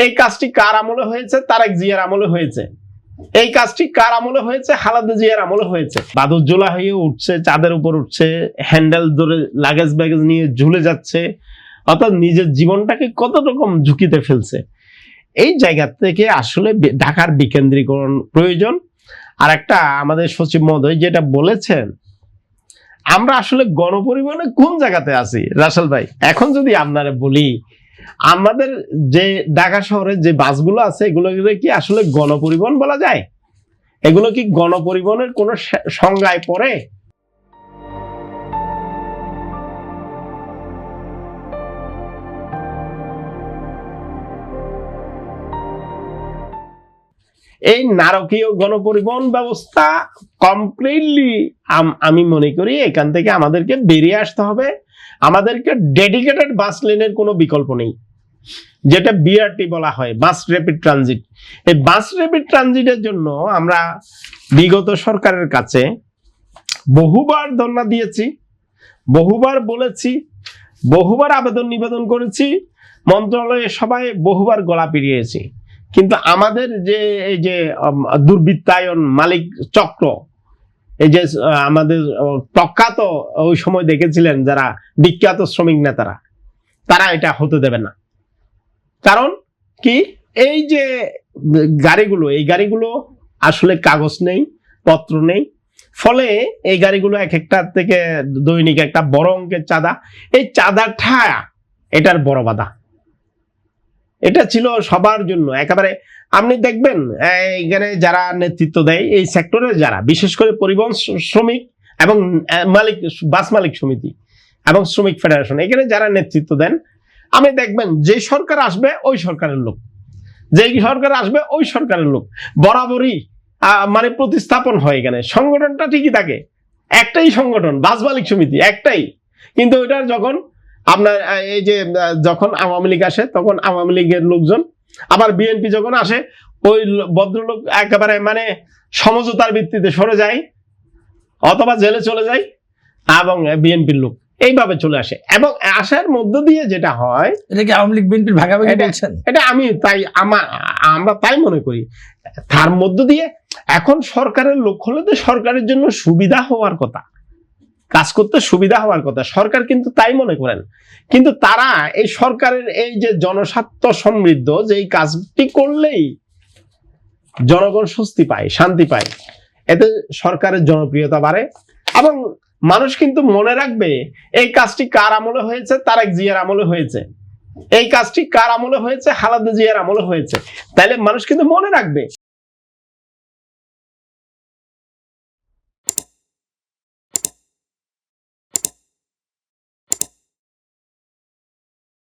এই কাজটি কার আমলে হয়েছে? তারেক জিয়ার আমলে হয়েছে। এই কাজটি কার আমলে হয়েছে? খালেদা জিয়ার আমলে হয়েছে। বাদুজ্জোলা হয়ে উঠছে, চাঁদের উপর উঠছে, হ্যান্ডেল ধরে লাগেজ ব্যাগেজ নিয়ে ঝুলে যাচ্ছে, অর্থাৎ নিজের জীবনটাকে কত রকম ঝুঁকিতে ফেলছে। এই জায়গা থেকে আসলে ঢাকার বিকেন্দ্রীকরণ প্রয়োজন। আর একটা আমাদের সচিব মহোদয় যেটা বলেছেন, আমরা আসলে গণপরিবহনে কোন জায়গাতে আছি রাসেল ভাই? এখন যদি আপনারা বলি, আমাদের যে ঢাকা শহরে যে বাসগুলো আছে এগুলো কি আসলে গণপরিবহন বলা যায়? এগুলো কি গণপরিবহনের কোন সংজ্ঞায় পড়ে? এই নারকীয় গণপরিবহন ব্যবস্থা কমপ্লিটলি আমি মনে করি এখান থেকে আমাদেরকে বেরিয়ে আসতে হবে। আমাদেরকে ডেডিকেটেড বাস লেনের কোনো বিকল্প নেই, যেটা বিআরটি বলা হয়, বাস র্যাপিড ট্রানজিট। এই বাস র্যাপিড ট্রানজিটের জন্য আমরা বিগত সরকারের কাছে বহুবার ধর্ণা দিয়েছি, বহুবার বলেছি, বহুবার আবেদন নিবেদন করেছি, মন্ত্রণালয়ে সবাই বহুবার গলা পেরিয়েছি। কিন্তু আমাদের যে এই যে দুর্বৃত্তায়ন মালিক চক্র, এই যে আমাদের প্রখ্যাত ওই সময় দেখেছিলেন যারা বিখ্যাত শ্রমিক নেতারা, তারা এটা হতে দেবে না। কারণ কি, এই যে গাড়িগুলো, এই গাড়িগুলো আসলে কাগজ নেই, পত্র নেই, ফলে এই গাড়িগুলো এক একটা থেকে দৈনিক একটা বড় অঙ্কের চাঁদা, এই চাঁদাটা এটার বড় বাধা। এটা ছিল সবার জন্য একেবারে। আপনি দেখবেন এখানে যারা নেতৃত্ব দেয় এই সেক্টরে, যারা বিশেষ করে পরিবহন শ্রমিক এবং মালিক, বাস মালিক সমিতি এবং শ্রমিক ফেডারেশন, এখানে যারা নেতৃত্ব দেন, আপনি দেখবেন যে সরকার আসবে ওই সরকারের লোক, যে সরকার আসবে ওই সরকারের লোক, বরাবরই মানে প্রতিস্থাপন হয়। এখানে সংগঠনটা ঠিকই থাকে, একটাই সংগঠন, বাস মালিক সমিতি একটাই। কিন্তু ওইটার যখন আপনার এই যে যখন আওয়ামী লীগ আসে তখন আওয়ামী লীগের লোকজন, আবার বিএনপি যখন আসে ওই ভদ্রলোক একেবারে মানে সমঝোতার ভিত্তিতে সরে যায় অথবা জেলে চলে যায়, এবং বিএনপির লোক এইভাবে চলে আসে। এবং আসার মধ্য দিয়ে যেটা হয়, এটা কি আওয়ামী লীগ বিএনপির ভাগাভাগি বলছেন? এটা আমি তাই আমরা তাই মনে করি। তার মধ্য দিয়ে এখন সরকারের লোক হলে তো সরকারের জন্য সুবিধা হওয়ার কথা, কাজ করতে সুবিধা হওয়ার কথা, সরকার কিন্তু তাই মনে করেন। কিন্তু তারা এই সরকারের এই যে জনস্বার্থ সমৃদ্ধ যে এই কাজটি করলেই জনগণ স্বস্তি পায়, শান্তি পায়, এতে সরকারের জনপ্রিয়তা বাড়ে এবং মানুষ কিন্তু মনে রাখবে এই কাজটি কার আমলে হয়েছে? তারেক জিয়ার আমলে হয়েছে। এই কাজটি কার আমলে হয়েছে? খালেদা জিয়ার আমলে হয়েছে। তাইলে মানুষ কিন্তু মনে রাখবে।